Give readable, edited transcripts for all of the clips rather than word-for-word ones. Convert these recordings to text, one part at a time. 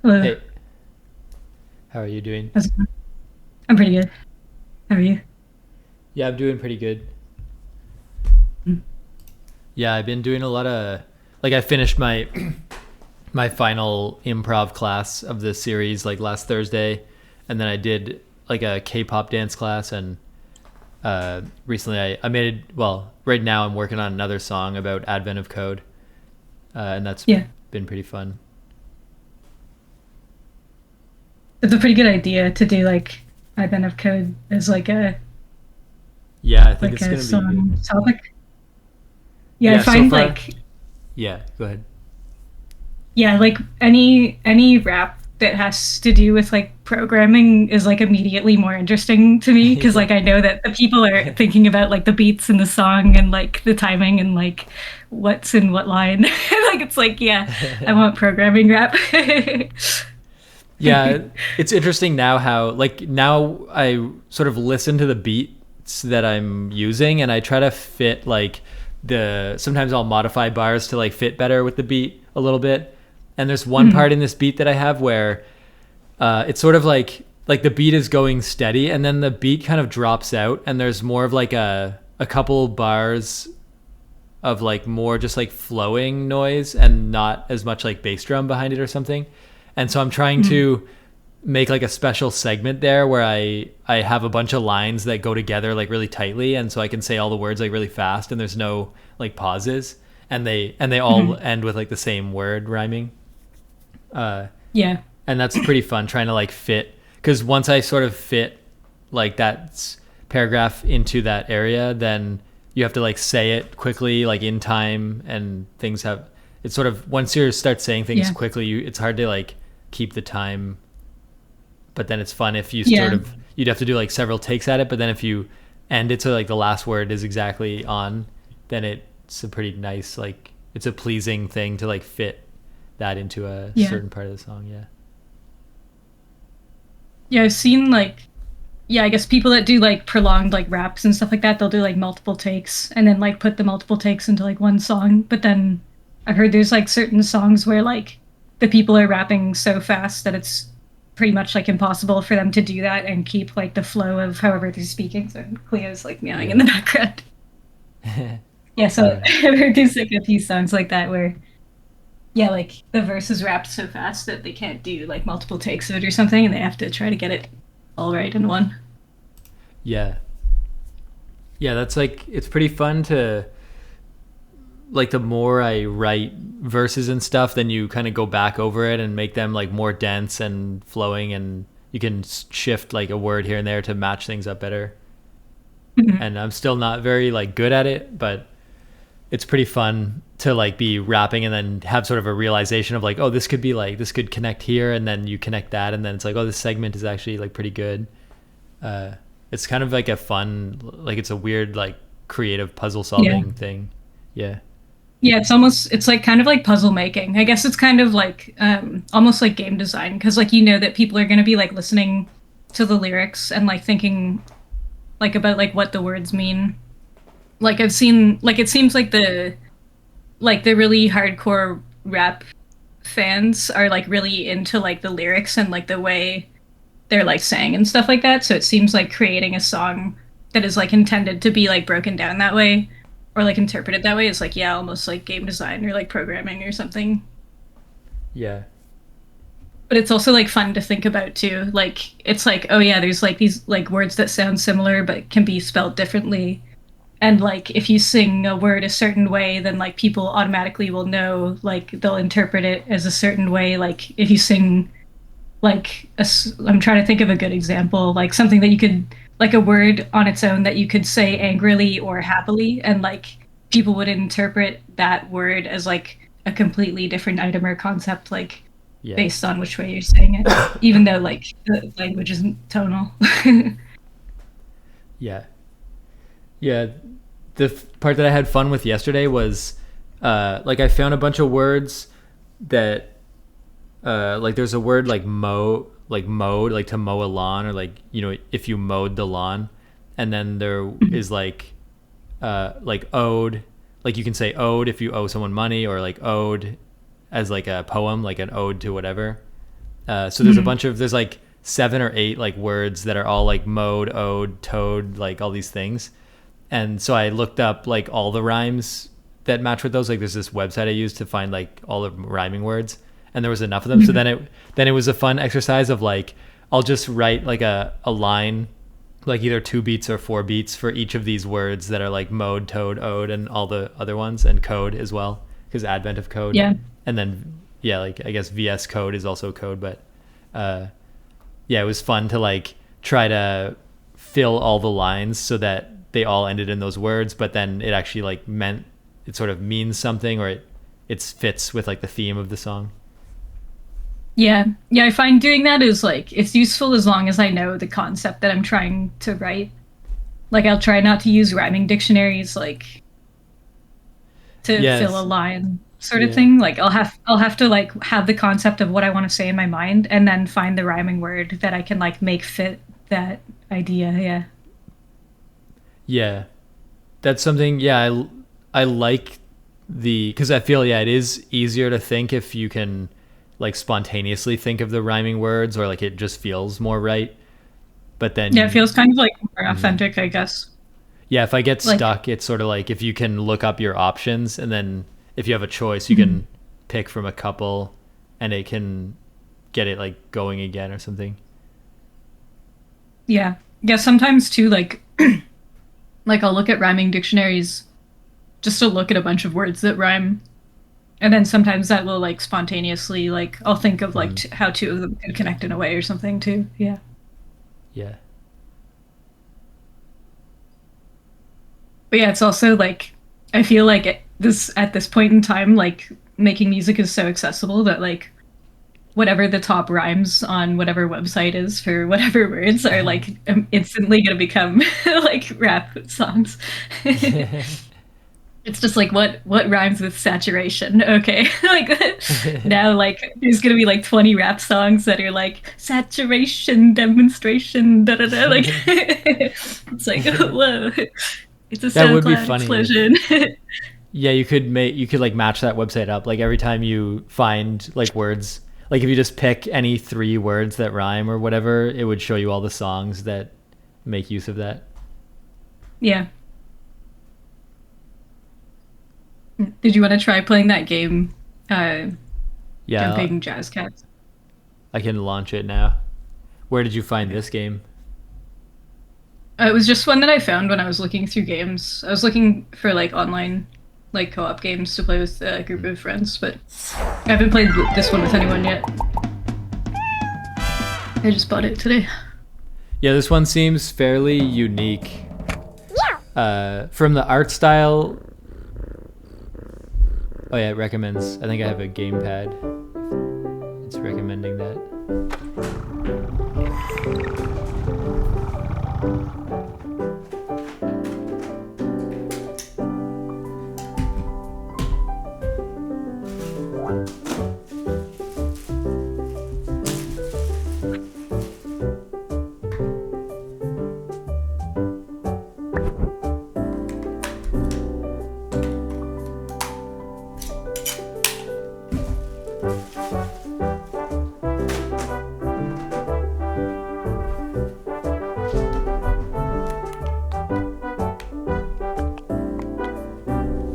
Hello. Hey, how are you doing? How's it going? I'm pretty good. How are you? Yeah, I'm doing pretty good. Mm. Yeah, I've been doing a lot of I finished my my final improv class of the series like last Thursday, and then I did like a K-pop dance class, and recently I made right now I'm working on another song about Advent of Code, and that's Yeah, been pretty fun. it's a pretty good idea to do like Advent of Code as Yeah, I think like it's a gonna be good. song topic. Yeah, I Yeah, so find far, like yeah, go ahead. like any rap that has to do with like programming is like immediately more interesting to me because Yeah. like I know that the people are thinking about like the beats in the song and like the timing and like what's in what line. Like it's like yeah, I want programming rap. Yeah, it's interesting now how now I sort of listen to the beats that I'm using, and I try to fit the sometimes I'll modify bars to like fit better with the beat a little bit. And there's one Mhm. part in this beat that I have where it's sort of like the beat is going steady, and then the beat kind of drops out, and there's more of like a couple bars of like more just like flowing noise and not as much like bass drum behind it or something. And so I'm trying Mhm. to make like a special segment there where I have a bunch of lines that go together like really tightly, and so I can say all the words like really fast, and there's no like pauses, and they all Mhm. end with like the same word rhyming. Yeah. And that's pretty fun trying to like fit, because once I sort of fit like that paragraph into that area, then you have to like say it quickly like in time, and things have it's sort of once you start saying things Yeah. quickly, it's hard to like keep the time. But then it's fun if you sort Yeah. of you'd have to do like several takes at it, but then if you end it so like the last word is exactly on, then it's a pretty nice like it's a pleasing thing to like fit that into a Yeah. certain part of the song. Yeah. Yeah. I've seen like, yeah, I guess people that do like prolonged like raps and stuff like that, they'll do like multiple takes and then like put the multiple takes into like one song. But then I've heard there's like certain songs where like the people are rapping so fast that it's pretty much like impossible for them to do that and keep like the flow of however they're speaking. So Cleo's like meowing in Yeah. the background. Yeah. So Yeah. I've heard there's like a few songs like that where yeah, like the verse is rapped so fast that they can't do like multiple takes of it or something, and they have to try to get it all right in one. Yeah. Yeah, that's like it's pretty fun to like the more I write verses and stuff, then you kind of go back over it and make them like more dense and flowing, and you can shift like a word here and there to match things up better. Mhm. And I'm still not very like good at it, but it's pretty fun to like be rapping and then have sort of a realization of like, oh, this could be like this could connect here, and then you connect that, and then it's like, oh, this segment is actually like pretty good. uh, it's kind of like a fun, like it's a weird, like creative puzzle Yeah. solving thing. Yeah. Yeah, it's like kind of like puzzle making. I guess it's kind of like almost like game design because like you know that people are going to be like listening to the lyrics and like thinking like about like what the words mean. Like I've seen like it seems like the really hardcore rap fans are like really into like the lyrics and like the way they're like sang and stuff like that. So it seems like creating a song that is like intended to be like broken down that way or like interpreted that way is like yeah, almost like game design or like programming or something. Yeah. But it's also like fun to think about too. Like it's like oh yeah, there's like these like words that sound similar but can be spelled differently. And like if you sing a word a certain way, then like people automatically will know like they'll interpret it as a certain way. Like if you sing like I'm trying to think of a good example, like something that you could like a word on its own that you could say angrily or happily, and like people would interpret that word as like a completely different item or concept, like Yeah. based on which way you're saying it, even though like the language isn't tonal. Yeah. Yeah. The part that I had fun with yesterday was like I found a bunch of words that like there's a word like like mowed, like to mow a lawn, or like, you know, if you mowed the lawn. And then there is like owed, like you can say owed if you owe someone money, or like owed as like a poem, like an ode to whatever. So there's a bunch of there's like 7 or 8 like words that are all like mode, ode, toad, like all these things. And so I looked up like all the rhymes that match with those. Like there's this website I used to find like all the rhyming words, and there was enough of them. So then it was a fun exercise of like I'll just write like a line, like either 2 beats or 4 beats for each of these words that are like mode, toad, ode, and all the other ones, and code as well, because advent of code. Yeah. And then yeah, like I guess VS Code is also code, but yeah, it was fun to like try to fill all the lines so that they all ended in those words, but then it actually like meant it sort of means something, or it fits with like the theme of the song. Yeah. Yeah, I find doing that is like it's useful as long as I know the concept that I'm trying to write. Like I'll try not to use rhyming dictionaries like to Yes. fill a line sort of Yeah. thing. Like I'll have to like have the concept of what I want to say in my mind and then find the rhyming word that I can like make fit that idea. Yeah. Yeah. That's something, yeah, I like because I feel, yeah, it is easier to think if you can like spontaneously think of the rhyming words, or like it just feels more right. But Yeah, it then, feels kind of like more authentic, I guess. yeah, if I get Like stuck, it's sort of like if you can look up your options, and then if you have a choice, you mhm. can pick from a couple, and it can get it like going again or something. Yeah. Yeah, sometimes too like like I'll look at rhyming dictionaries just to look at a bunch of words that rhyme. And then sometimes that will like spontaneously like I'll think of like Hmm. how two of them could connect in a way or something too. Yeah. Yeah. But yeah, it's also like I feel like this at this point in time like making music is so accessible that like whatever the top rhymes on whatever website is for whatever words are like instantly going to become like rap songs. It's just like what rhymes with saturation? Okay. Like now like there's gonna be like 20 rap songs that are like saturation demonstration da da da like it's like whoa. It's a That would be SoundCloud funny. explosion. Yeah, you could like match that website up. Like every time you find like words, like if you just pick any 3 words that rhyme or whatever, it would show you all the songs that make use of that. Yeah. Did you want to try playing that game uh Yeah, Jumping Jazz Cats? I can launch it now. Where did you find this game? It was just one that I found when I was looking through games. I was looking for like online, like co-op games to play with a group of friends, but I haven't played this one with anyone yet. I just bought it today. Yeah, this one seems fairly unique. From the art style. Oh yeah, it recommends. I think I have a gamepad. It's recommending that.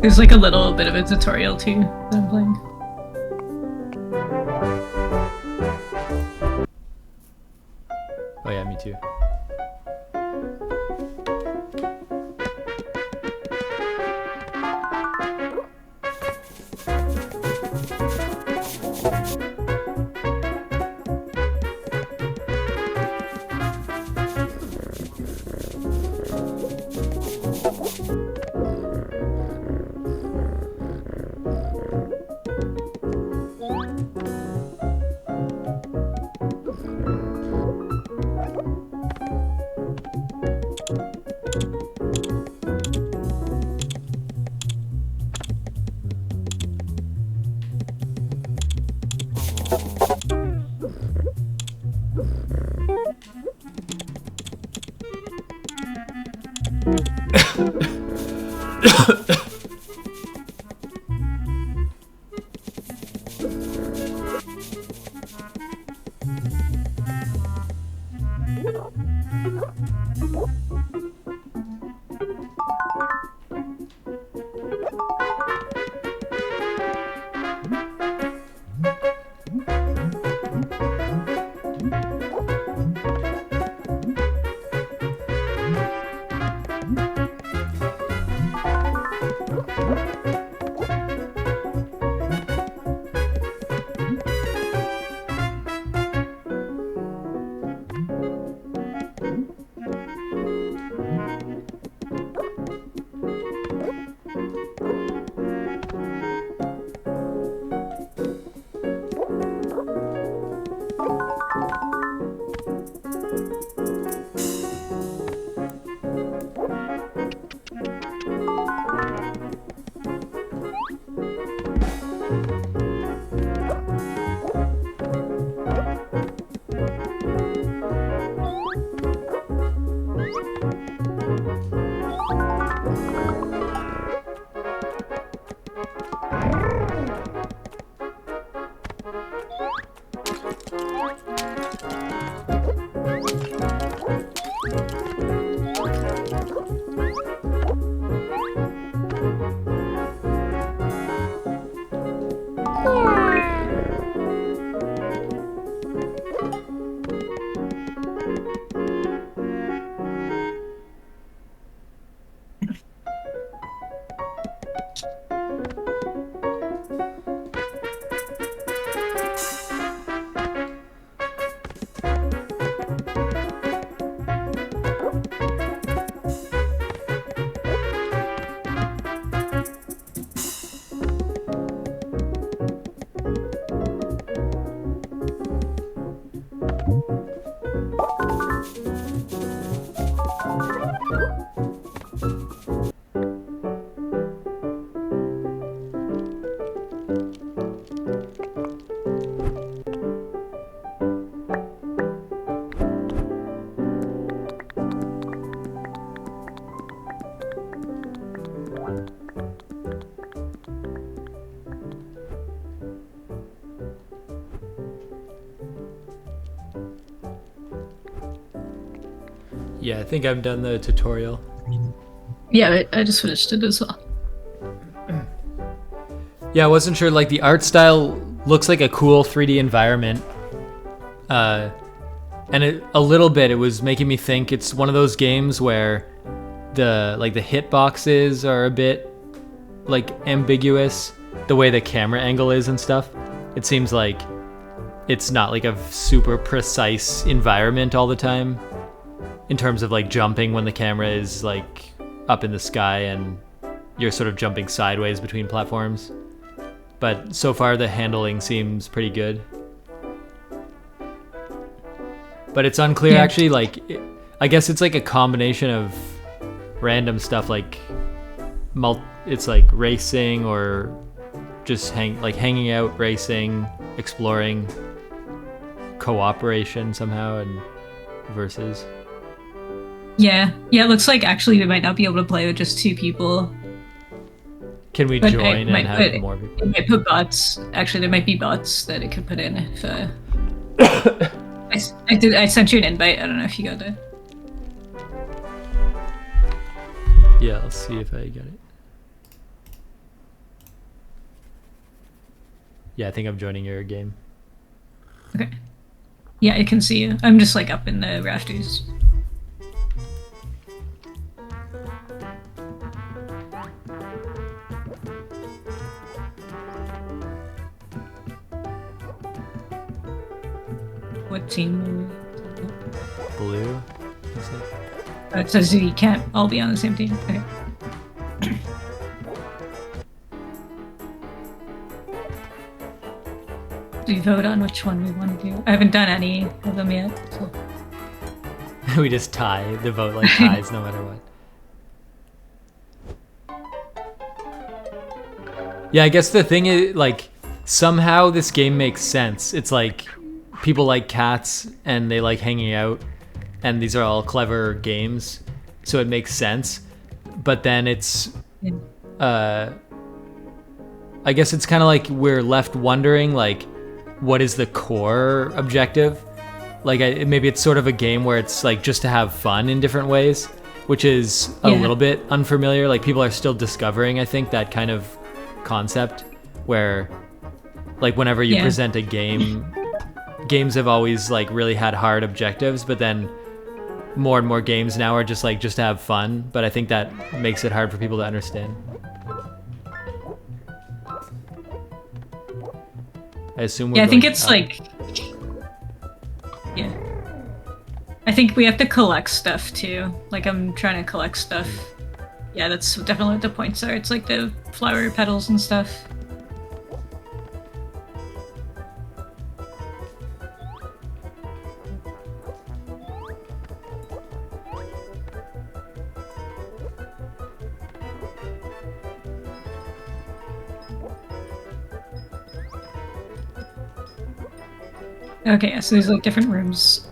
There's like a little bit of a tutorial too that I'm playing. Oh yeah, me too. Yeah, I think I've done the tutorial. Yeah, I just finished it as well. Yeah, I wasn't sure. Like, the art style looks like a cool 3D environment. And a little bit, it was making me think it's one of those games where the hitboxes are a bit like ambiguous, the way the camera angle is and stuff. It seems like it's not like a super precise environment all the time in terms of like jumping when the camera is like up in the sky and you're sort of jumping sideways between platforms. But so far the handling seems pretty good. But it's unclear actually, like I guess it's like a combination of random stuff like it's like racing or just hanging out, racing, exploring, cooperation somehow, and versus. Yeah, it looks like actually we might not be able to play with just 2 people. Can we join and have more people? It might put bots. Actually, there might be bots that it could put in if. I sent you an invite. I don't know if you got it. Yeah, let's see if I got it. Yeah, I think I'm joining your game. Okay. Yeah, I can see you. I'm just like up in the rafters. What team? Blue. It says you can't all be on the same team. Okay. Do we vote on which one we want to do? I haven't done any of them yet. So. We just tie. The vote like ties no matter what. Yeah, I guess the thing is, like, somehow this game makes sense. It's like people like cats and they like hanging out, and these are all clever games, so it makes sense. But then it's, I guess it's kind of like we're left wondering, like, what is the core objective? like maybe it's sort of a game where it's like just to have fun in different ways, which is a Yeah. little bit unfamiliar. Like people are still discovering, I think, that kind of concept where like whenever you Yeah. present a game, games have always like really had hard objectives, but then more and more games now are just to have fun. But I think that makes it hard for people to understand. I assume we're Yeah, I think going it's up. like, yeah. I think we have to collect stuff too. Like I'm trying to collect stuff. Yeah, that's definitely what the points are. It's like the flower petals and stuff. Okay, yeah, so there's like different rooms.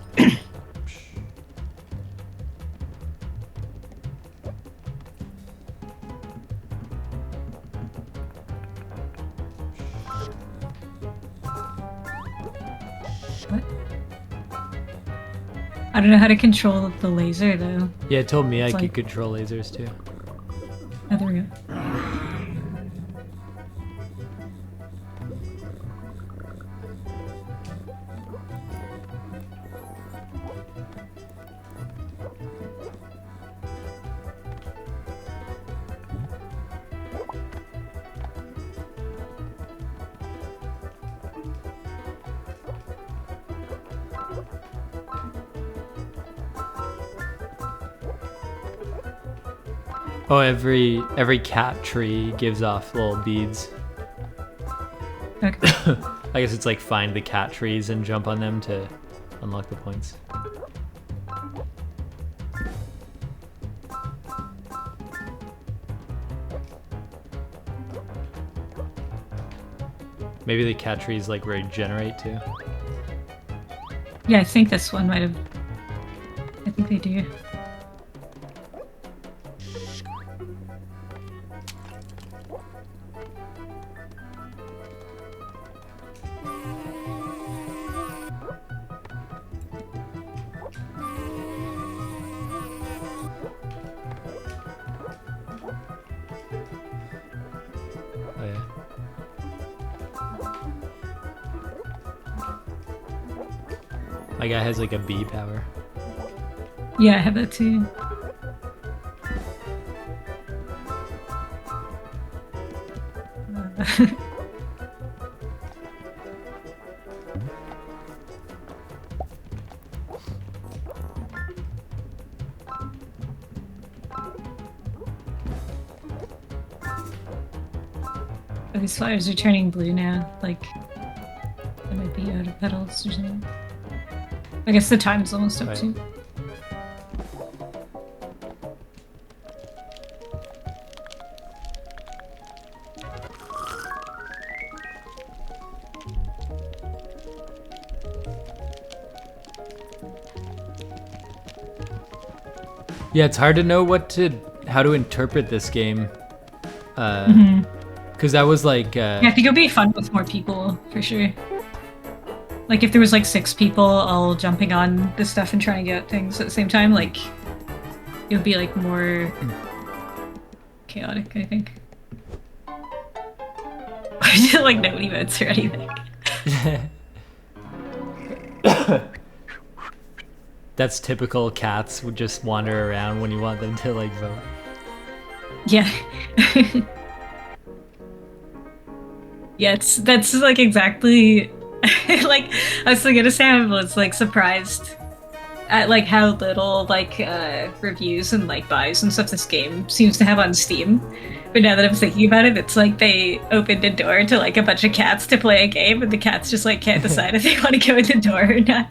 What? I don't know how to control the laser though. Yeah, it told me I It's could like- control lasers too. Oh, there we go. Oh, every cat tree gives off little beads. Okay. I guess it's like find the cat trees and jump on them to unlock the points. Maybe the cat trees like regenerate too. Yeah, I think this one might have. I think they do. Oh yeah. My guy has like a bee power. Yeah, I have that too. These flowers are turning blue now. Like, they might be out of petals or something. I guess the time's almost up Right. too. Yeah, it's hard to know how to interpret this game. Because that was like Yeah, I think it'll be fun with more people, for sure. Like, if there was like 6 people all jumping on this stuff and trying to get things at the same time, like, it would be like more chaotic, I think. Like, no emotes or anything. that's typical. Cats would just wander around when you want them to like vote. Yeah. Yeah, that's like exactly like I was gonna say I was like surprised at like how little like reviews and like buys and stuff this game seems to have on Steam. But now that I'm thinking about it, it's like they opened a door to like a bunch of cats to play a game, and the cats just like can't decide if they want to go in the door or not.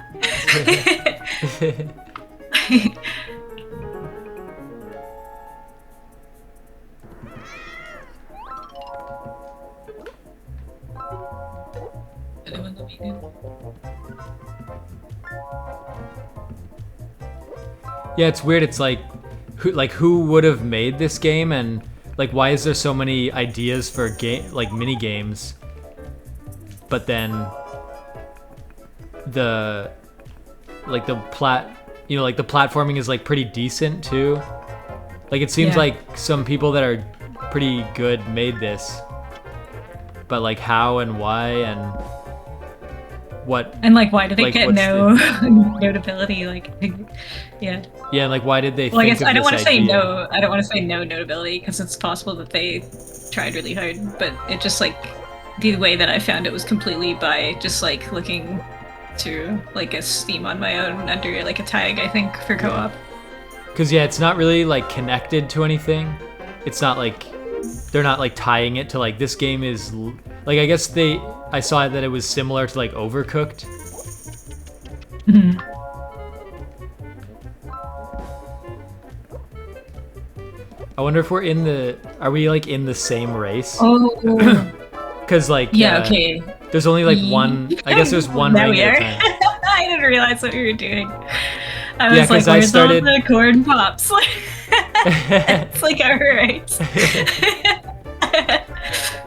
Anyone let me do? Yeah, it's weird. It's like who would have made this game, and like why is there so many ideas for mini games, but then the like the like the platforming is like pretty decent too. Like it seems like some people that are pretty good made this, but like how and why and what, and like why did it like, get what's no notability? Like, yeah. Yeah, like why did they Well, I think guess of I don't this want to say idea? no. I don't want to say no notability because it's possible that they tried really hard, but it just like the way that I found it was completely by just like looking through like a Steam on my own under like a tag, I think, for co-op. Because yeah, it's not really like connected to anything. It's not like they're not like tying it to like this game is like, I guess I saw that it was similar to like Overcooked. Mm-hmm. I wonder if are we like in the same race? Oh, Because like yeah, okay. there's only like one. I guess there's one Now ring we at are. a time. I didn't realize what we were doing. I Yeah, was like, 'cause I where's started- all the corn pops? It's like, all right.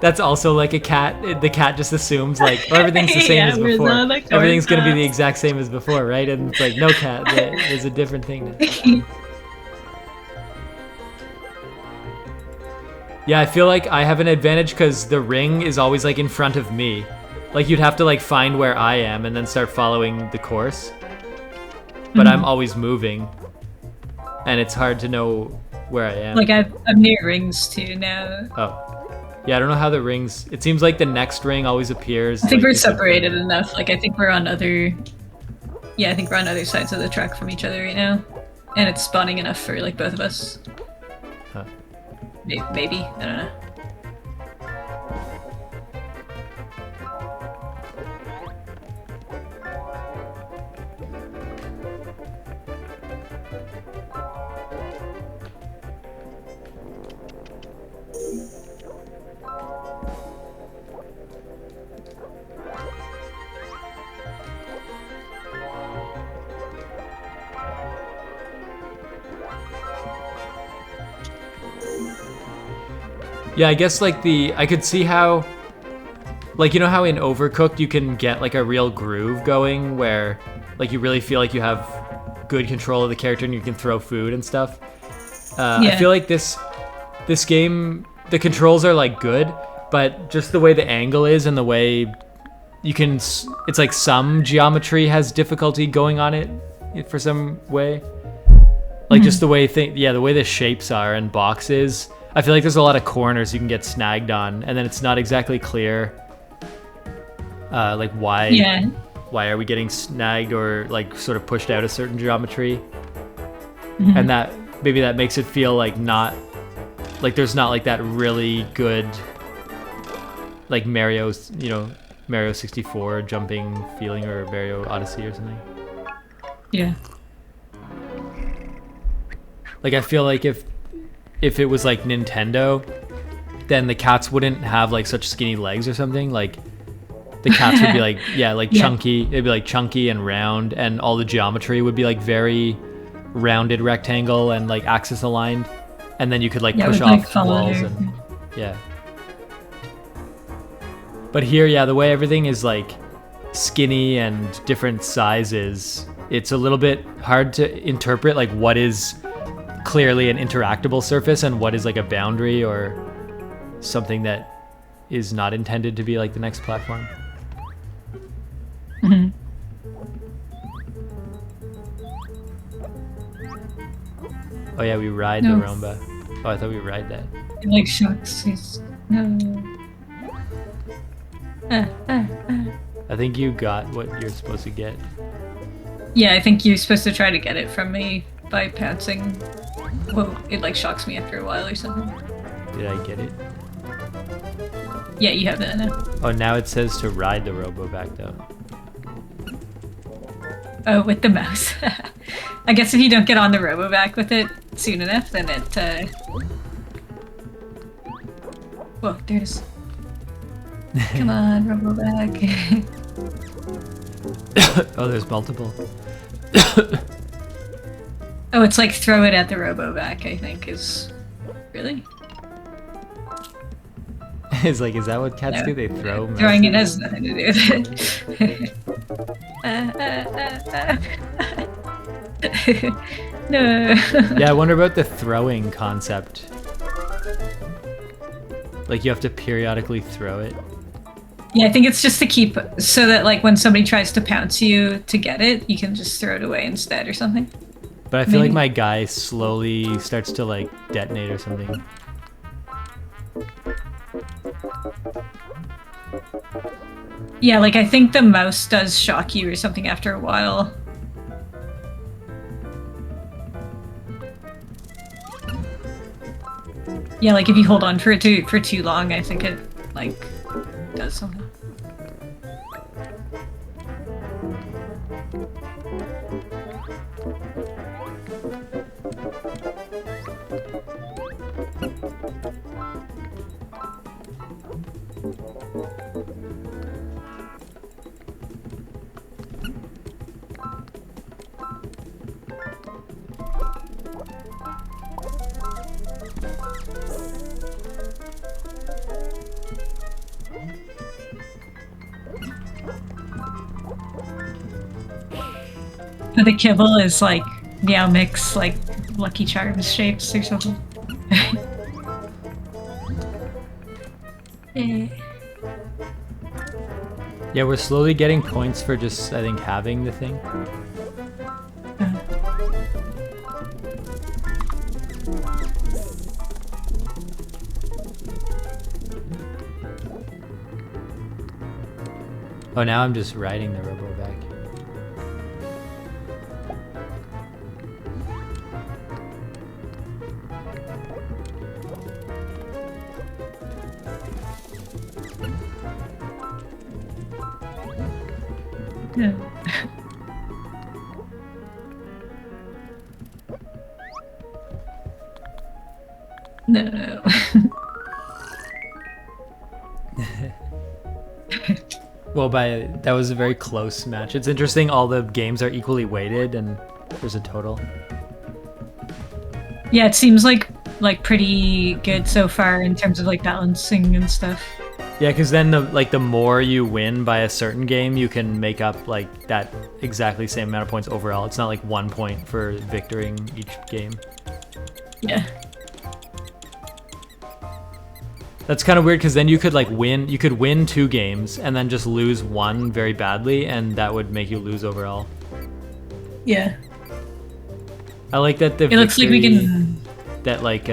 That's also like a cat. The cat just assumes like, oh, everything's the same Yeah, as where's before. all the corn Everything's gonna be the pops? exact same as before, right? And it's like, no, cat. There's a different thing now. Yeah, I feel like I have an advantage because the ring is always like in front of me. Like you'd have to like find where I am and then start following the course. But I'm always moving, and it's hard to know where I am. Like I'm near rings too now. Oh, yeah. I don't know how the rings. It seems like the next ring always appears. I think like, we're separated enough. Like I think we're on other. Yeah, I think we're on other sides of the track from each other right now, and it's spawning enough for like both of us. Huh. Maybe, I don't know. Yeah, I guess like I could see how, like, you know how in Overcooked you can get like a real groove going where like you really feel like you have good control of the character and you can throw food and stuff. I feel like this game, the controls are like good, but just the way the angle is and the way you can, it's like some geometry has difficulty going on it for some way. Like just the way the way the shapes are and boxes. I feel like there's a lot of corners you can get snagged on, and then it's not exactly clear, like why are we getting snagged or like sort of pushed out a certain geometry, and that maybe that makes it feel like not like there's not like that really good like Mario 64 jumping feeling or Mario Odyssey or something. Yeah. Like I feel like if it was like Nintendo, then the cats wouldn't have like such skinny legs or something. Like the cats would be like chunky. It'd be like chunky and round, and all the geometry would be like very rounded rectangle and like axis aligned, and then you could like push off walls and yeah. But here, yeah, the way everything is like skinny and different sizes, it's a little bit hard to interpret like what is clearly an interactable surface and what is like a boundary or something that is not intended to be like the next platform. Oh yeah, we ride the Roomba. Oh, I thought we ride that. It like shocks his no. I think you got what you're supposed to get. Yeah, I think you're supposed to try to get it from me by pouncing. Whoa, it like shocks me after a while or something. Did I get it? Yeah, you have that now. Oh, now it says to ride the robo back though. Oh, with the mouse. I guess if you don't get on the robo-back with it soon enough, then it, Whoa, there it is. Come on, robo-back. Oh, there's multiple. Oh, it's like throw it at the robo-back, I think, is... Really? It's like, is that what cats do? They throw Throwing it mouses? has nothing to do with it. No. Yeah, I wonder about the throwing concept. Like you have to periodically throw it. Yeah, I think it's just to keep so that like when somebody tries to pounce you to get it, you can just throw it away instead or something. But I feel like Maybe. my guy slowly starts to like detonate or something. Yeah, like I think the mouse does shock you or something after a while. Yeah, like if you hold on for it for too long, I think it like does something. The kibble is like Meow Mix, like Lucky Charms shapes or something. Eh. Yeah, we're slowly getting points for just, I think, having the thing. Oh, now I'm just riding the robo back. Yeah. No. Well, that was a very close match. It's interesting all the games are equally weighted and there's a total. Yeah, it seems like pretty good so far in terms of like balancing and stuff. Yeah, because then the more you win by a certain game, you can make up like that exactly same amount of points overall. It's not like 1 point for victoring each game. Yeah. That's kind of weird because then you could win 2 games and then just lose one very badly, and that would make you lose overall. Yeah. I like that the It looks like we can. that like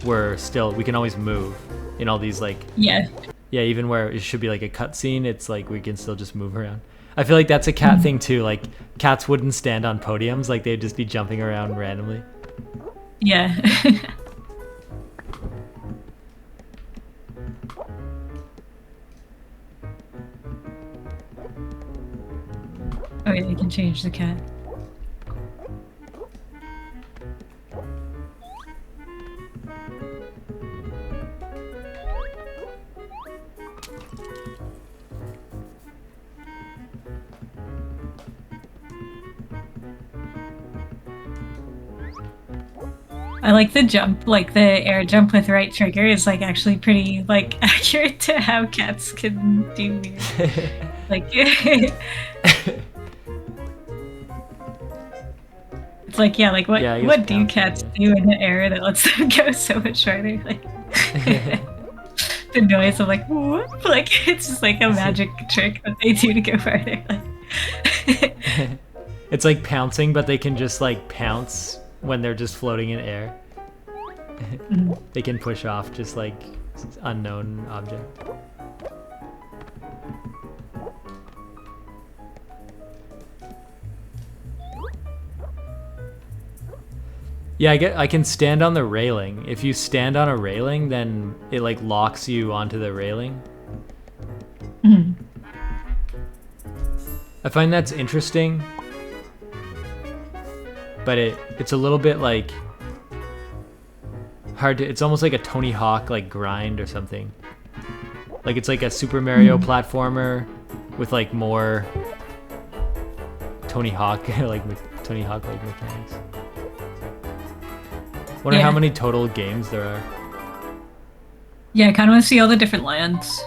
we can always move in all these like Yeah. yeah, even where it should be like a cutscene, it's like we can still just move around. I feel like that's a cat thing too. Like cats wouldn't stand on podiums, like they'd just be jumping around randomly. Yeah. Oh yeah, you can change the cat. I like the jump, like the air jump with right trigger is like actually pretty like accurate to how cats can do weird. Like it's like yeah, like Yeah, I guess what do bouncing, cats yeah. do in the air that lets them go so much farther? Like the noise of like whoop, like it's just like a magic trick that they do to go farther. Like It's like pouncing, but they can just like pounce when they're just floating in air. They can push off just like unknown object. Yeah, I can stand on the railing. If you stand on a railing, then it like locks you onto the railing. I find that's interesting, but it's a little bit like hard to. It's almost like a Tony Hawk like grind or something. Like it's like a Super Mario platformer with like more Tony Hawk like Tony Hawk like mechanics. Wonder how many total games there are. Yeah, I kind of want to see all the different lands.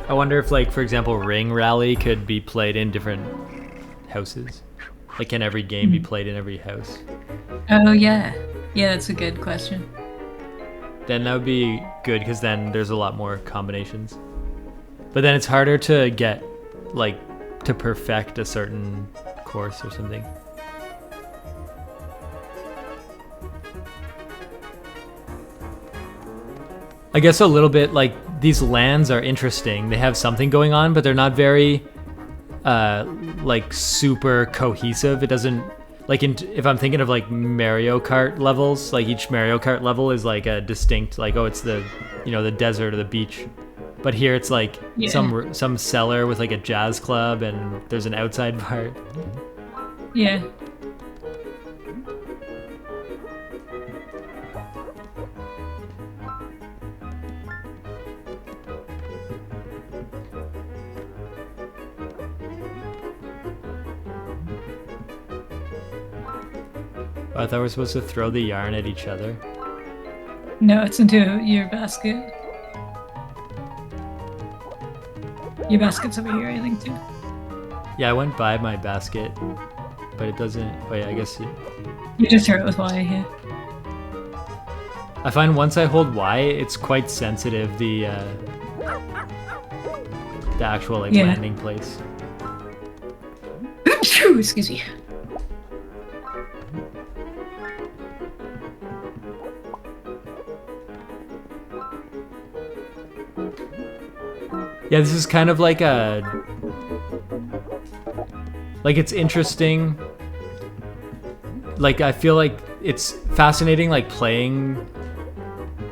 I wonder if, like, for example, Ring Rally could be played in different houses. Like, can every game be played in every house? Oh yeah, yeah, that's a good question. Then that would be good because then there's a lot more combinations. But then it's harder to get, like, to perfect a certain course or something. I guess a little bit, like, these lands are interesting. They have something going on, but they're not very, like, super cohesive. It doesn't, like, if I'm thinking of, like, Mario Kart levels, like, each Mario Kart level is, like, a distinct, like, oh, it's the, you know, the desert or the beach. But here it's, like, some cellar with, like, a jazz club, and there's an outside part. Yeah. I thought we were supposed to throw the yarn at each other. No, it's into your basket. Your basket's over here, I think, too. Yeah, I went by my basket, but it doesn't. Oh yeah, I guess You just throw it with Y, yeah. I find once I hold Y, it's quite sensitive. The actual, like, landing place. Excuse me. Yeah, this is kind of like a... Like, it's interesting. Like, I feel like it's fascinating, like, playing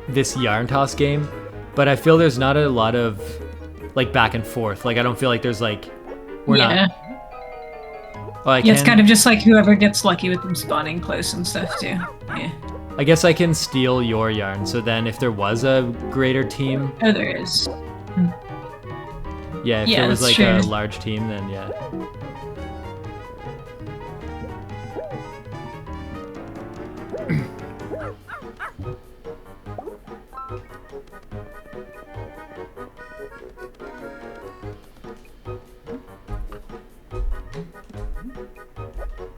this yarn toss game, but I feel there's not a lot of, like, back and forth. Like, I don't feel like there's, like... We're not... Oh, it's kind of just like whoever gets lucky with them spawning close and stuff, too. Yeah. I guess I can steal your yarn, so then if there was a greater team... Oh, there is. Yeah, if there was, like, a large team, then yeah.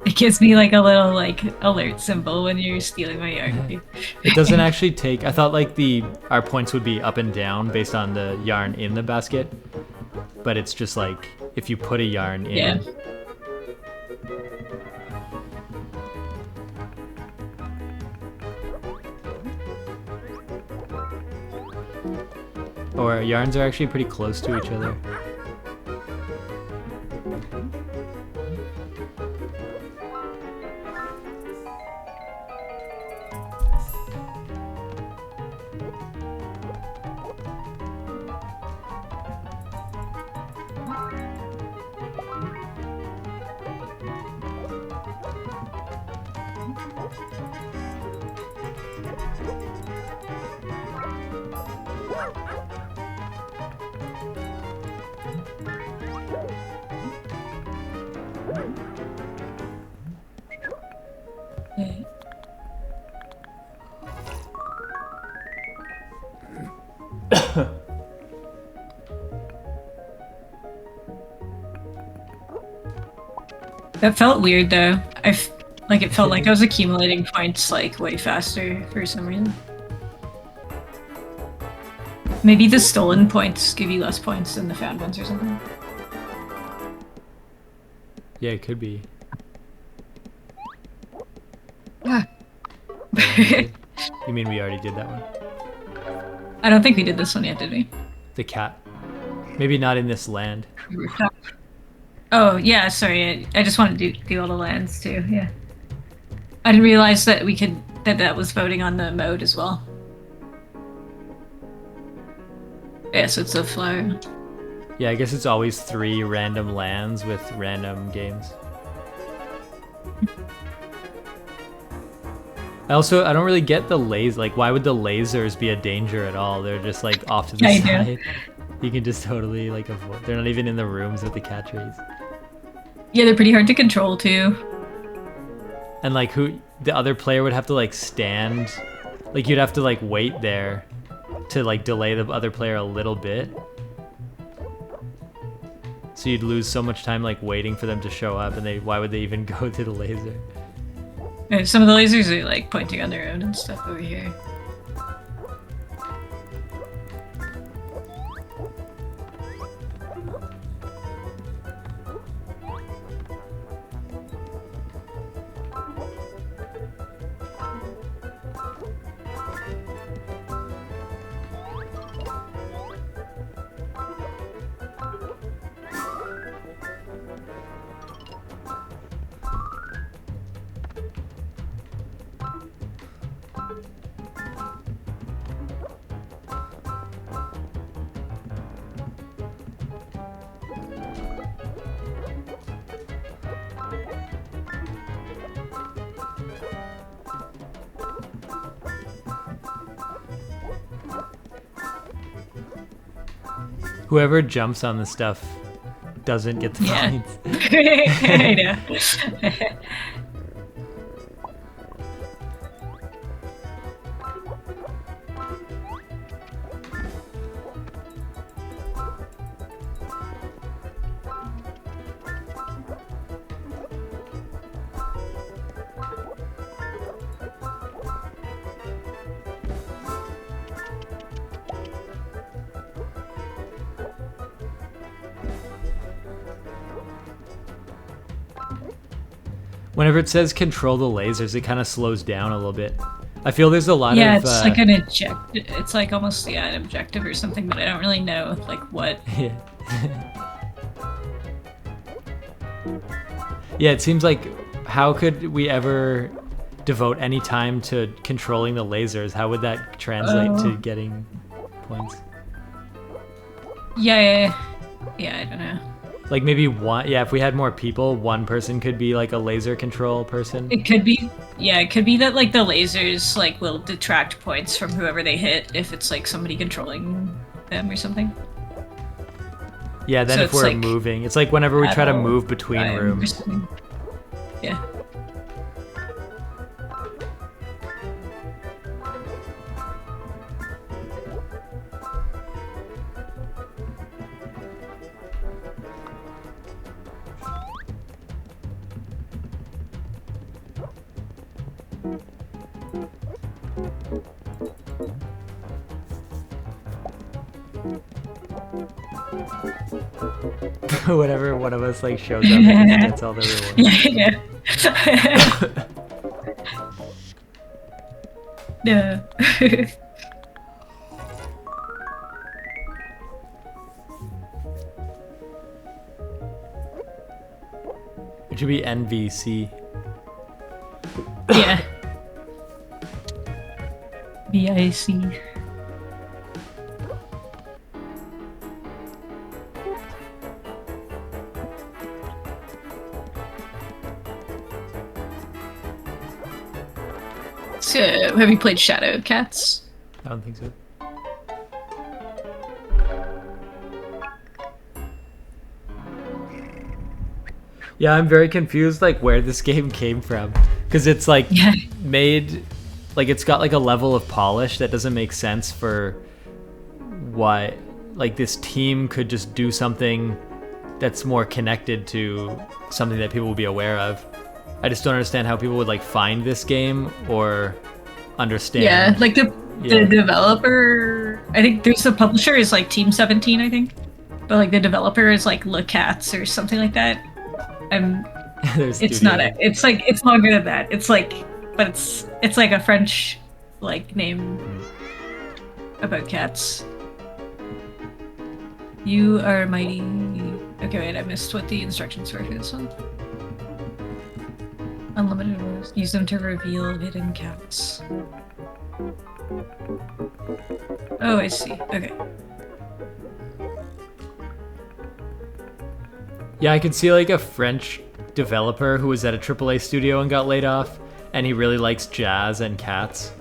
It gives me, like, a little, like, alert symbol when you're stealing my yarn. It doesn't actually take... I thought, like, our points would be up and down based on the yarn in the basket. But it's just, like, if you put a yarn in... Yeah. Or yarns are actually pretty close to each other. That felt weird, though. It felt like I was accumulating points, like, way faster for some reason. Maybe the stolen points give you less points than the found ones or something. Yeah, it could be. Ah. You mean we already did that one? I don't think we did this one yet, did we? The cat. Maybe not in this land. Oh, yeah, sorry. I just wanted to do all the lands, too, yeah. I didn't realize that that was voting on the mode as well. Yeah, so it's a flower. Yeah, I guess it's always 3 random lands with random games. I don't really get the laser. Like, why would the lasers be a danger at all? They're just, like, off to the side. You can just totally, like, avoid. They're not even in the rooms with the cat trees. Yeah, they're pretty hard to control, too. And, like, the other player would have to, like, stand. Like, you'd have to, like, wait there to, like, delay the other player a little bit. So you'd lose so much time like waiting for them to show up, and why would they even go to the laser? Some of the lasers are like pointing on their own and stuff over here. Whoever jumps on the stuff doesn't get the points. I know. Whenever it says control the lasers, it kind of slows down a little bit. I feel there's a lot of... Yeah, it's like an it's like almost an objective or something, but I don't really know like what. Yeah. Yeah, it seems like how could we ever devote any time to controlling the lasers? How would that translate to getting points? Yeah, I don't know. Like maybe one, if we had more people, one person could be like a laser control person. It could be, it could be that like the lasers like will detract points from whoever they hit if it's like somebody controlling them or something. Yeah, then So if we're like moving, it's like whenever we try to move between rooms. Yeah. Whenever one of us like shows up and gets all the rewards. Yeah. Yeah. It should be NVC. Yeah. VIC. So, have you played Shadow Cats? I don't think so. Yeah, I'm very confused like where this game came from, because it's like made like it's got like a level of polish that doesn't make sense for why like this team could just do something that's more connected to something that people will be aware of. I just don't understand how people would like find this game or understand. Yeah, like the developer, I think there's the publisher is like Team 17, I think. But like the developer is like Le Cats or something like that. It's not it's like it's longer than that. It's like but it's like a French like name about cats. You are mighty. Okay, wait, I missed what the instructions were for this one. Unlimited rules. Use them to reveal hidden cats. Oh, I see. Okay. Yeah, I could see like a French developer who was at a AAA studio and got laid off, and he really likes jazz and cats,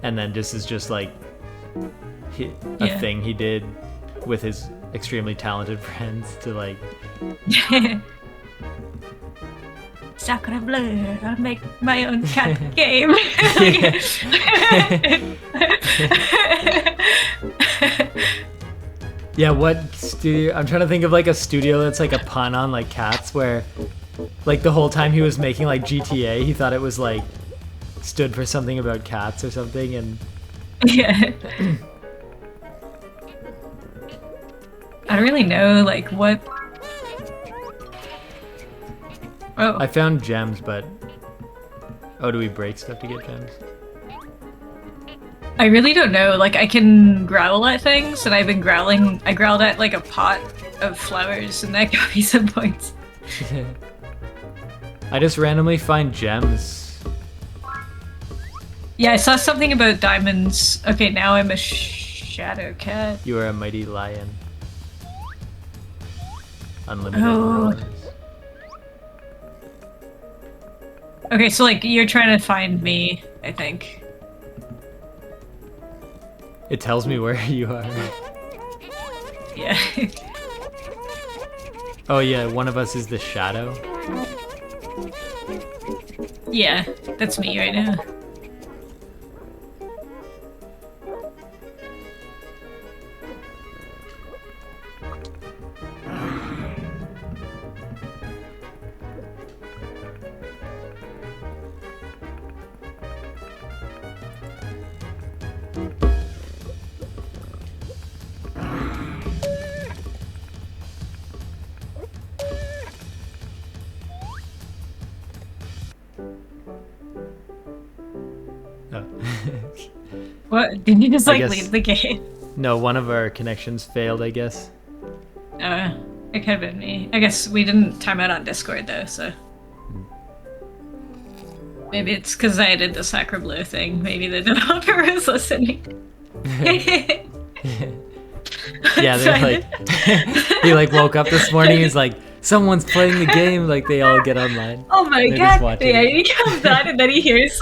and then this is just like a thing he did with his extremely talented friends to like. Sacre bleu, I'll make my own cat game. Yeah, what studio? I'm trying to think of like a studio that's like a pun on like cats, where like the whole time he was making like GTA, he thought it was like stood for something about cats or something, and Yeah. I don't really know like what. Oh, I found gems, but oh, do we break stuff to get gems? I really don't know. Like I can growl at things, and I've been growling. I growled at like a pot of flowers, and that got me some points. I just randomly find gems. Yeah, I saw something about diamonds. Okay, now I'm a shadow cat. You are a mighty lion. Unlimited Oh. roars. Okay, so like you're trying to find me, I think. It tells me where you are. Yeah. Oh yeah, one of us is the shadow. Yeah, that's me right now. Oh. What? Did you just I like guess- leave the game? No, one of our connections failed, I guess. It could have been me. I guess we didn't time out on Discord though, so. Maybe it's because I did the Sacre Blue thing. Maybe the developer was listening. Yeah, they're like, he like woke up this morning. He's like, someone's playing the game. Like they all get online. Oh my They're just god! watching Yeah, it. he comes on and then he hears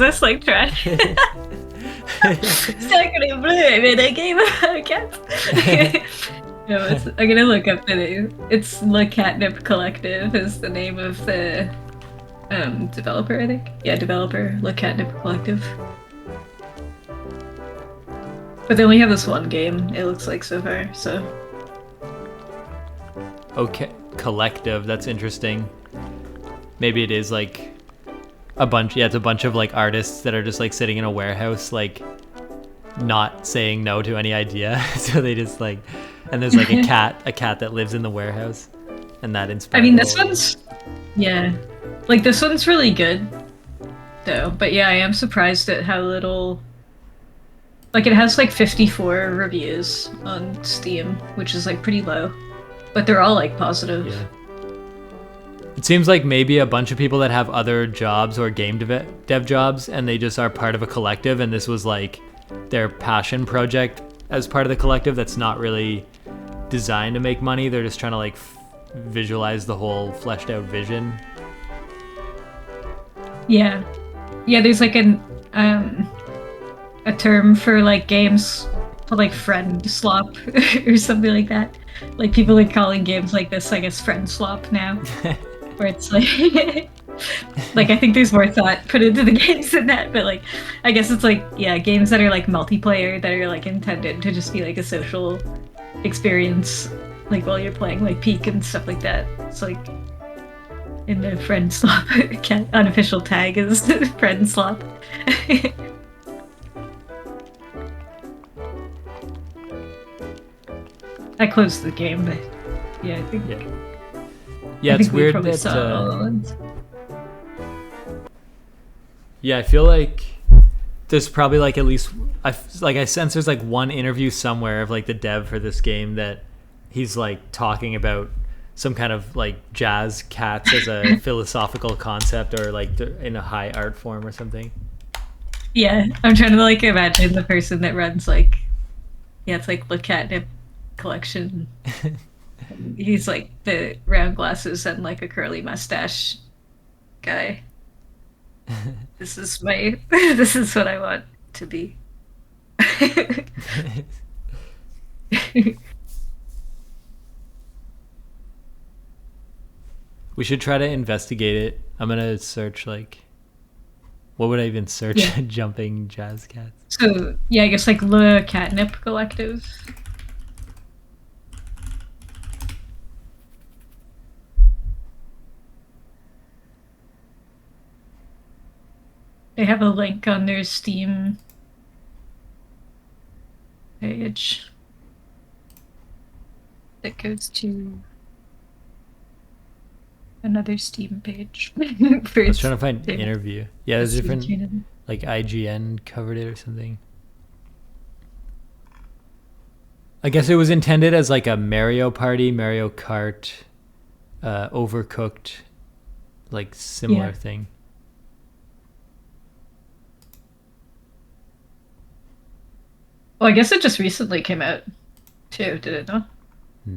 us like trash. Sacre Blue, I made a game about cats. No, I'm gonna look up the name. It's Le Catnip Collective is the name of the developer, I think. Yeah, developer, Le Catnip Collective. But they only have this one game, it looks like so far, so. Okay, collective. That's interesting. Maybe it is like a bunch. Yeah, it's a bunch of like artists that are just like sitting in a warehouse, like not saying no to any idea. So they just like, and there's like a cat that lives in the warehouse, and that inspires. I mean, this one's, yeah. Like, this one's really good, though. But yeah, I am surprised at how little. Like, it has like 54 reviews on Steam, which is like pretty low. But they're all like positive. Yeah. It seems like maybe a bunch of people that have other jobs or game dev jobs, and they just are part of a collective, and this was like their passion project as part of the collective that's not really designed to make money. They're just trying to like visualize the whole fleshed out vision. Yeah. Yeah, there's like a term for like games called like friend slop or something like that. Like people are calling games like this, I guess, friend slop now. Where it's like like I think there's more thought put into the games than that, but like I guess it's like, yeah, games that are like multiplayer that are like intended to just be like a social experience, like while you're playing like Peak and stuff like that. It's like in the friend slop unofficial tag is friend slop. I closed the game, but yeah, I think Yeah, it's weird probably that. saw all the ones. Yeah, I feel like there's probably like at least I sense there's like one interview somewhere of like the dev for this game that he's like talking about some kind of like jazz cats as a philosophical concept, or like in a high art form or something. Yeah, I'm trying to like imagine the person that runs like, yeah, it's like the catnip collection. He's like the round glasses and like a curly mustache guy. This is my this is what I want to be. We should try to investigate it. I'm gonna search like, what would I even search? Yeah. Jumping jazz cats. So yeah, I guess like Le Catnip Collective. They have a link on their Steam page that goes to another Steam page for I was its trying to find interview. Yeah, there's different channel. like IGN covered it or something. I guess it was intended as like a Mario Party, Mario Kart, Overcooked, like similar Yeah. thing. Well, I guess it just recently came out too, did it not? Hmm.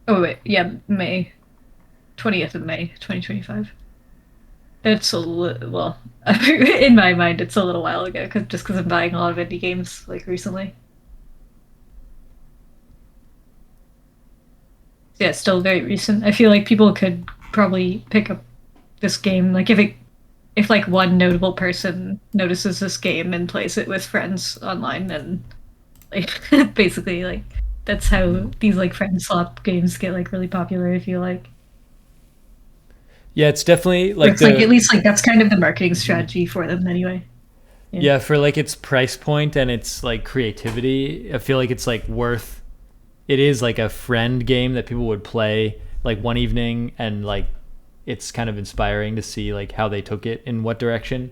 Oh wait, yeah, May 20th of May, 2025. It's well, in my mind, it's a little while ago, because I'm buying a lot of indie games like recently. Yeah, it's still very recent. I feel like people could probably pick up this game, like if like one notable person notices this game and plays it with friends online, then like basically like that's how these like friend swap games get like really popular. I feel like, Yeah, it's definitely or like it's like at the least like that's kind of the marketing strategy for them anyway. Yeah. yeah, for like its price point and its like creativity, I feel like it's like worth it is like a friend game that people would play like one evening, and like it's kind of inspiring to see like how they took it in what direction.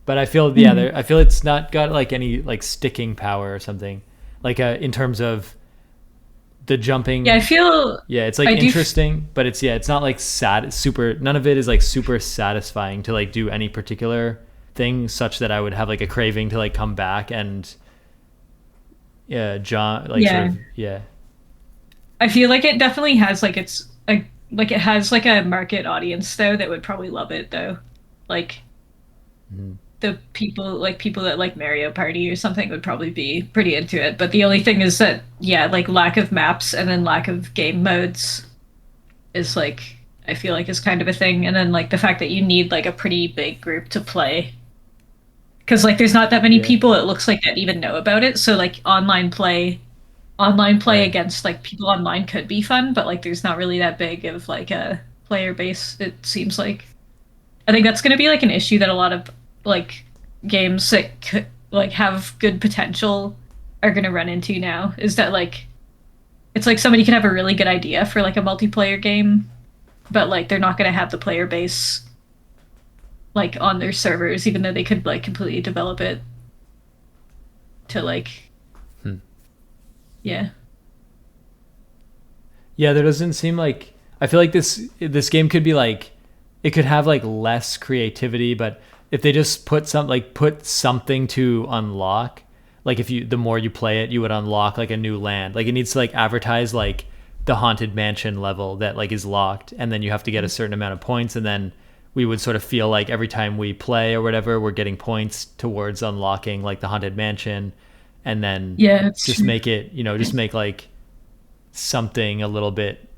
But I feel yeah, Mhm. I feel it's not got like any like sticking power or something. Like in terms of the Yeah, I jumping, feel yeah, it's like I do. interesting, but it's yeah, it's not like sad super none of it is like super satisfying to like do any particular thing such that I would have like a craving to like come back and yeah, John like sort Yeah, of yeah. I feel like it definitely has like like it has like a market audience though that would probably love it though. Like Mhm. the people that like Mario Party or something would probably be pretty into it. But the only thing is that yeah, like lack of maps and then lack of game modes is like I feel like is kind of a thing. And then like the fact that you need like a pretty big group to play. Because like there's not that many Yeah. people it looks like that even know about it. So like online play Right. against like people online could be fun, but like there's not really that big of like a player base, it seems like. I think that's going to be like an issue that a lot of like games that could like have good potential are going to run into now, is that like it's like somebody can have a really good idea for like a multiplayer game, but like they're not going to have the player base like on their servers, even though they could like completely develop it to like Hmm. yeah. Yeah, there doesn't seem like I feel like this game could be like it could have like less creativity, but if they just put something to unlock, like if you the more you play it, you would unlock like a new land. Like it needs to like advertise like the haunted mansion level that like is locked, and then you have to get a certain amount of points, and then we would sort of feel like every time we play or whatever, we're getting points towards unlocking like the haunted mansion, and then Yeah, it's just true. make it, just make like something a little bit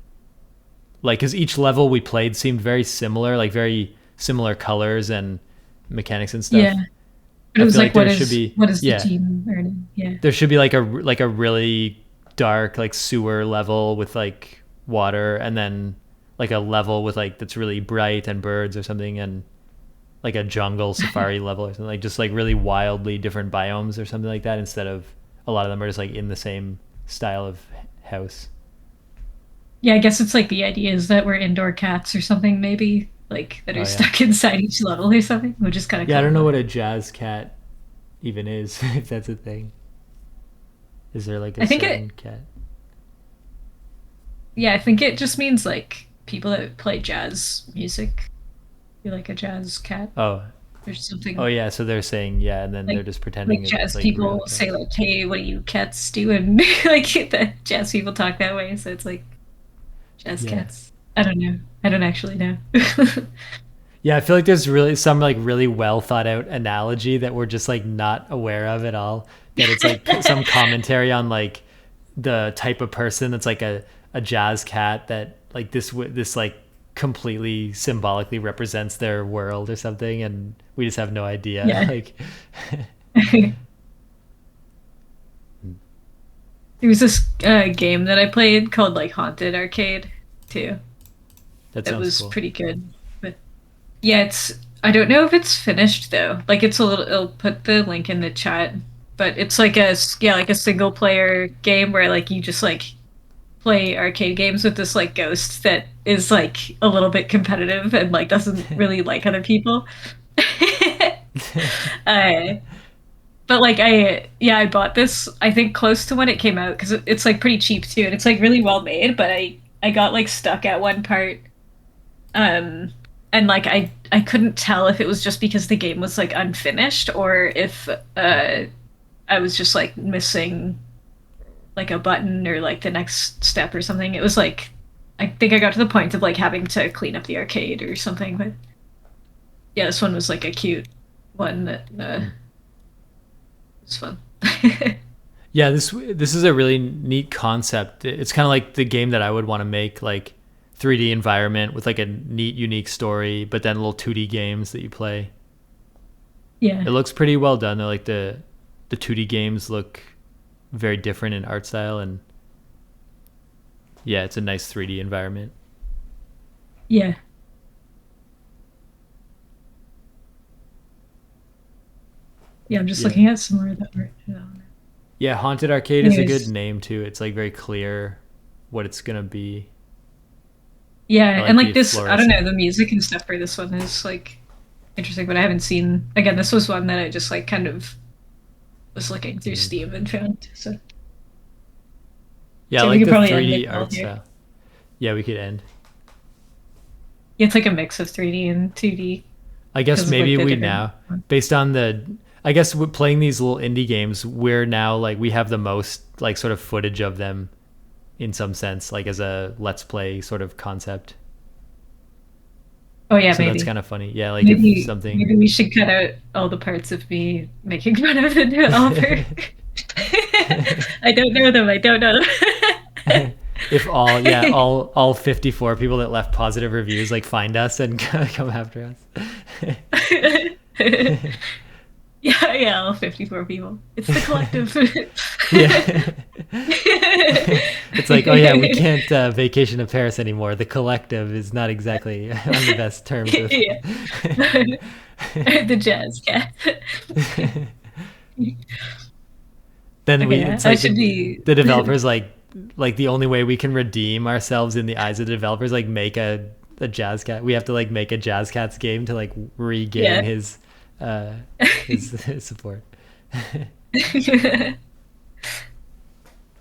like because each level we played seemed very similar, like very similar colors and mechanics and Yeah. stuff. But it I was feel like like there should be what is the yeah, team earning? Yeah. there should be like a really dark like sewer level with like water, and then like a level with like that's really bright and birds or something, and like a jungle safari level or something, like just like really wildly different biomes or something like that, instead of a lot of them are just like in the same style of house. Yeah, I guess it's like the idea is that we're indoor cats or something, maybe, like that Oh are yeah. stuck inside each level or something, which is kind of Yeah, I don't know clever. what a jazz cat even is, if that's a thing. Is there like a I think it, certain cat? yeah, I think it just means like people that play jazz music. You're like a jazz cat Oh, or oh something. yeah. So they're saying yeah, and then they're Like just like pretending it's jazz like real people cats. say like, "Hey, what are you cats doing?" Like the jazz people talk that way, so it's like jazz Yeah, cats. I don't know. I don't actually know. yeah. I feel like there's really some like really well thought out analogy that we're just like not aware of at all. That it's like some commentary on like the type of person that's like a jazz cat, that like this like completely symbolically represents their world or something, and we just have no idea. Yeah. Like, There was this game that I played called like Haunted Arcade too. that It sounds was cool. pretty good. But yeah, I don't know if it's finished though. Like it's a little. It'll put the link in the chat, but it's like yeah, like a single player game where like you just like play arcade games with this like ghost that is like a little bit competitive and like doesn't really like other people. uh, but like yeah, I bought this I think close to when it came out because it's like pretty cheap too, and it's like really well made. But I got like stuck at one part, um, and like I couldn't tell if it was just because the game was like unfinished or if I was just like missing like a button or like the next step or something. It was like I think I got to the point of like having to clean up the arcade or something. But yeah, this one was like a cute one that was fun. Yeah, this is a really neat concept. It's kind of like the game that I would want to make, like 3D environment with like a neat, unique story, but then little 2D games that you play. Yeah. It looks pretty well done. They're like the 2D games look very different in art style, and yeah, it's a nice 3D environment. Yeah. Yeah, I'm just Yeah. looking at some more that were on it. Yeah, Haunted Arcade is a good Anyways, name too. It's like very clear what it's gonna be. I yeah, and like like the this, I don't know, fluorescent. the music and stuff for this one is like interesting, but I haven't seen. Again, this was one that I just like kind of was looking through Mm. Steam and found. So, Yeah, I so we like could the probably end the 3D call art here. style. Yeah, we could end. Yeah, it's like a mix of 3D and 2D I guess because of like maybe the we different. now, based on I guess with playing these little indie games, we're now like we have the most like sort of footage of them in some sense, like as a let's play sort of concept. Oh yeah, So that's kind maybe. of funny. Yeah, like if Maybe something. we should cut out all the parts of me making fun of the developer. I don't know them. I don't know them. If all, yeah, all 54 people that left positive reviews like find us and come after us. Yeah, yeah, all 54 people. It's the collective. Yeah. It's like, oh yeah, we can't vacation to Paris anymore. The collective is not exactly on the best terms of. Yeah. The jazz cat. Then Okay, it's I like should be. the developers like the only way we can redeem ourselves in the eyes of the developers like make a jazz cat. We have to like make a jazz cats game to like regain Yeah. uh his support.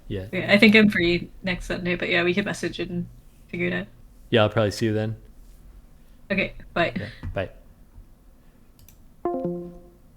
Yeah. Yeah, I think I'm free next Sunday, but yeah, we can message and figure it out. Yeah, I'll probably see you then. Okay, bye. Yeah. Bye.